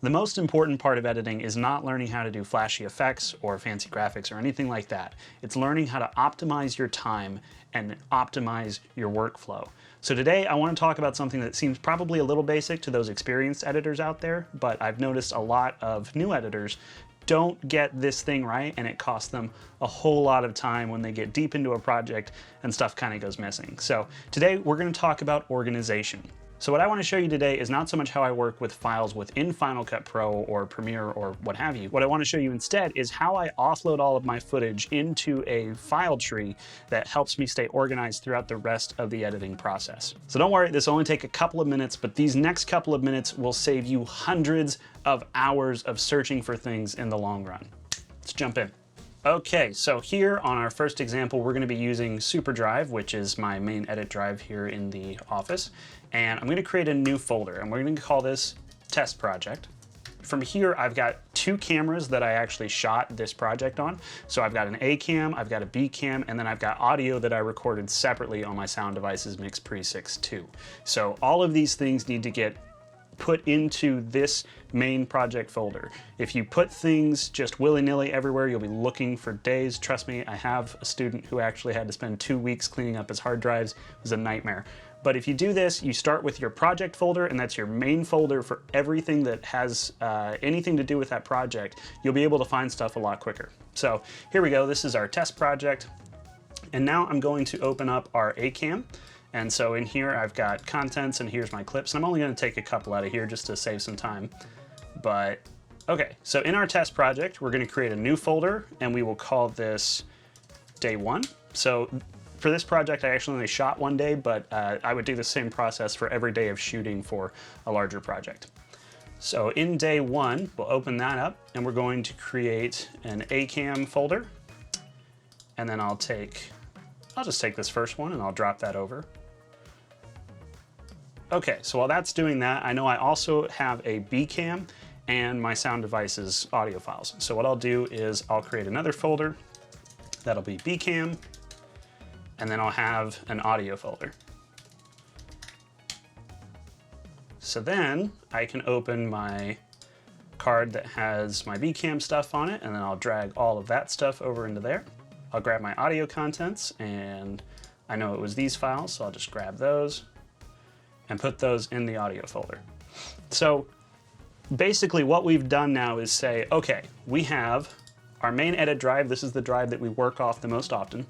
The most important part of editing is not learning how to do flashy effects or fancy graphics or anything like that. It's learning how to optimize your time and optimize your workflow. So today I want to talk about something that seems probably a little basic to those experienced editors out there, but I've noticed a lot of new editors don't get this thing right, and it costs them a whole lot of time when they get deep into a project and stuff kind of goes missing. So today we're going to talk about organization. So what I want to show you today is not so much how I work with files within Final Cut Pro or Premiere or what have you. What I want to show you instead is how I offload all of my footage into a file tree that helps me stay organized throughout the rest of the editing process. So don't worry, this will only take a couple of minutes, but these next couple of minutes will save you hundreds of hours of searching for things in the long run. Let's jump in. Okay, so here on our first example, we're going to be using SuperDrive, which is my main edit drive here in the office. And I'm going to create a new folder, and we're going to call this Test Project. From here, I've got two cameras that I actually shot this project on. So I've got an acam, I've got a bcam, and then I've got audio that I recorded separately on my Sound Devices Mix Pre 6.2. So all of these things need to get put into this main project folder. If you put things just willy-nilly everywhere, you'll be looking for days. Trust me, I have a student who actually had to spend 2 weeks cleaning up his hard drives. It was a nightmare. But if you do this, you start with your project folder, and that's your main folder for everything that has anything to do with that project. You'll be able to find stuff a lot quicker. So here we go. This is our test project. And now I'm going to open up our acam. And so in here, I've got contents, and here's my clips. And I'm only going to take a couple out of here just to save some time. But okay, so in our test project, we're going to create a new folder, and we will call this day one. So for this project, I actually only shot one day, but I would do the same process for every day of shooting for a larger project. So in day one, we'll open that up, and we're going to create an acam folder. And then I'll just take this first one, and I'll drop that over. Okay, so while that's doing that, I know I also have a bcam and my Sound Devices audio files. So what I'll do is I'll create another folder. That'll be bcam, and then I'll have an audio folder. So then I can open my card that has my bcam stuff on it, and then I'll drag all of that stuff over into there. I'll grab my audio contents, and I know it was these files, so I'll just grab those and put those in the audio folder. So basically what we've done now is say, okay, we have our main edit drive. This is the drive that we work off the most often.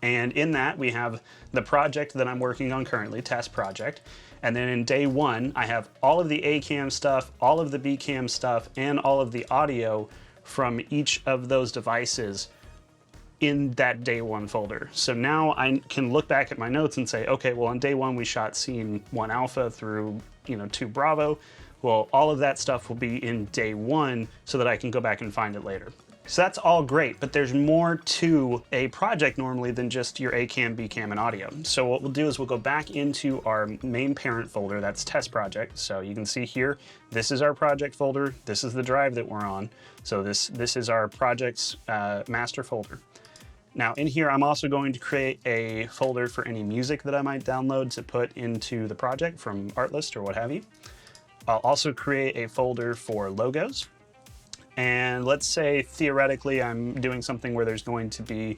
And in that, we have the project that I'm working on currently, Test Project. And then in day one, I have all of the acam stuff, all of the bcam stuff, and all of the audio from each of those devices in that day one folder. So now I can look back at my notes and say, okay, well on day one we shot scene 1 alpha through 2 bravo. Well, all of that stuff will be in day one so that I can go back and find it later. So that's all great, but there's more to a project normally than just your acam, bcam, and audio. So what we'll do is we'll go back into our main parent folder, that's Test Project. So you can see here, this is our project folder, this is the drive that we're on. So this is our project's master folder. Now in here, I'm also going to create a folder for any music that I might download to put into the project from Artlist or what have you. I'll also create a folder for logos. And let's say theoretically I'm doing something where there's going to be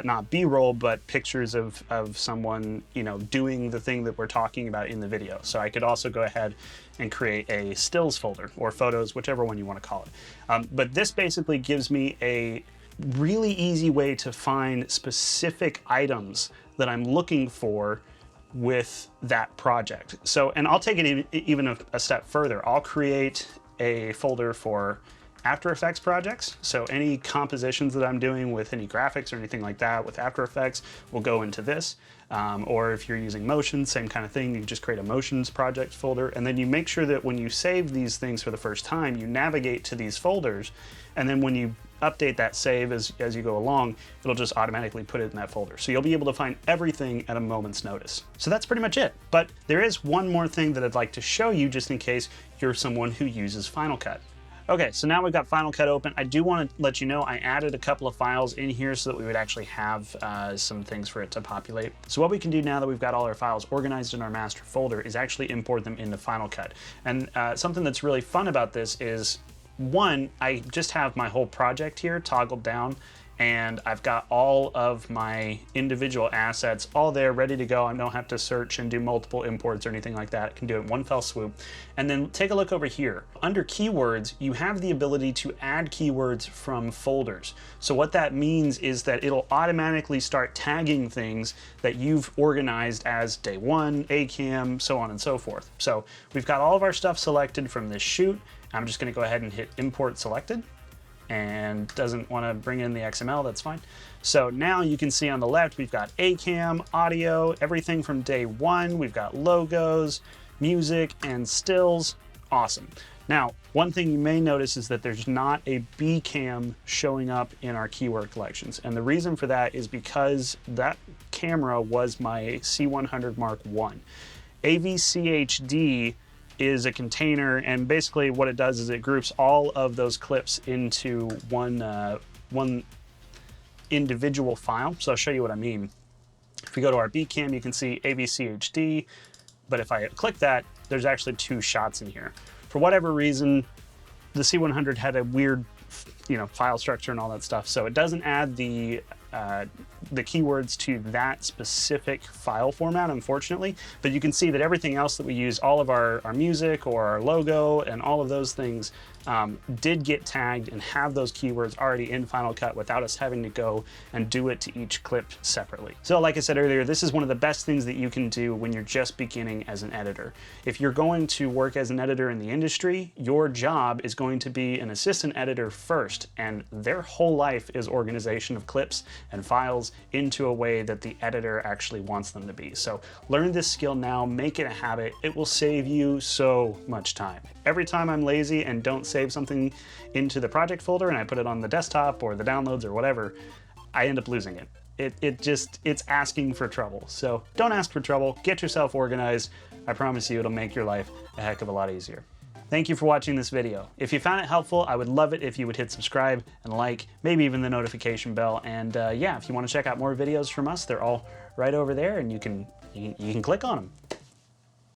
not B-roll, but pictures of someone doing the thing that we're talking about in the video. So I could also go ahead and create a stills folder or photos, whichever one you want to call it. But this basically gives me a really easy way to find specific items that I'm looking for with that project. So, and I'll take it even a step further. I'll create a folder for After Effects projects. So any compositions that I'm doing with any graphics or anything like that with After Effects will go into this. Or if you're using Motion, same kind of thing, you just create a Motions project folder, and then you make sure that when you save these things for the first time, you navigate to these folders, and then when you update that save as you go along, it'll just automatically put it in that folder. So you'll be able to find everything at a moment's notice. So that's pretty much it. But there is one more thing that I'd like to show you just in case you're someone who uses Final Cut. Okay, so now we've got Final Cut open. I do want to let you know I added a couple of files in here so that we would actually have some things for it to populate. So what we can do now that we've got all our files organized in our master folder is actually import them into Final Cut. And something that's really fun about this is, one, I just have my whole project here toggled down, and I've got all of my individual assets all there ready to go. I don't have to search and do multiple imports or anything like that. I can do it in one fell swoop. And then take a look over here. Under keywords, you have the ability to add keywords from folders. So what that means is that it'll automatically start tagging things that you've organized as day one, acam, so on and so forth. So we've got all of our stuff selected from this shoot. I'm just gonna go ahead and hit import selected, and doesn't want to bring in the XML, that's fine. So now you can see on the left, we've got acam, audio, everything from day one. We've got logos, music, and stills. Awesome. Now, one thing you may notice is that there's not a Bcam showing up in our keyword collections. And the reason for that is because that camera was my C100 Mark I. AVCHD is a container, and basically what it does is it groups all of those clips into one individual file. So I'll show you what I mean. If we go to our Bcam, you can see AVCHD, but if I click that, there's actually two shots in here. For whatever reason, the C100 had a weird, file structure and all that stuff, so it doesn't add the keywords to that specific file format, unfortunately. But you can see that everything else that we use, all of our music or our logo and all of those things did get tagged and have those keywords already in Final Cut without us having to go and do it to each clip separately. So like I said earlier, this is one of the best things that you can do when you're just beginning as an editor. If you're going to work as an editor in the industry, your job is going to be an assistant editor first, and their whole life is organization of clips and files into a way that the editor actually wants them to be. So learn this skill now, make it a habit. It will save you so much time. Every time I'm lazy and don't save something into the project folder and I put it on the desktop or the downloads or whatever, I end up losing it. It's asking for trouble. So don't ask for trouble, get yourself organized. I promise you it'll make your life a heck of a lot easier. Thank you for watching this video. If you found it helpful, I would love it if you would hit subscribe and like, maybe even the notification bell. And yeah, if you want to check out more videos from us, they're all right over there, and you can click on them.